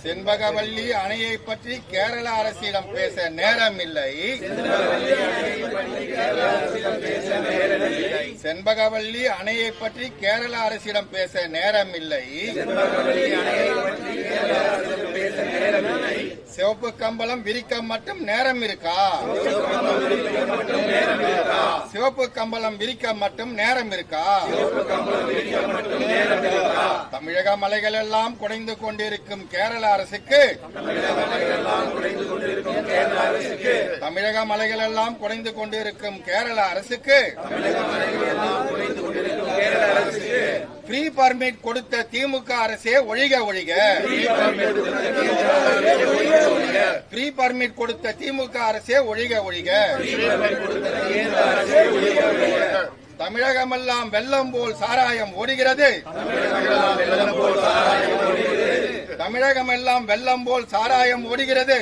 செண்பகவல்லி அணையை பற்றி கேரள அரசிடம் பேச நேரம் இல்லை. செண்பகவல்லி அணையை பற்றி கேரள அரசிடம் பேச நேரம் இல்லை. சிவப்பு கம்பளம் விரிக்க மட்டும் நேரம் இருக்கா? சிவப்பு கம்பளம் விரிக்க மட்டும் நேரம் இருக்கா? தமிழக மலைகள் எல்லாம் குறைந்து கொண்டிருக்கும் கேரள அரசுக்கு தமிழக மலைகள் எல்லாம் குறைந்து கொண்டிருக்கும் கேரள அரசுக்கு ஃப்ரீ பர்மிட் கொடுத்த திமுக அரசே ஒழிக ஒழிக. ஃப்ரீ பர்மிட் கொடுத்த திமுக அரசே ஒழிக ஒழிக. தமிழகமெல்லாம் வெள்ளம் போல் சாராயம் ஓடுகிறது. தமிழகமெல்லாம் வெள்ளம் போல் சாராயம் ஓடுகிறது.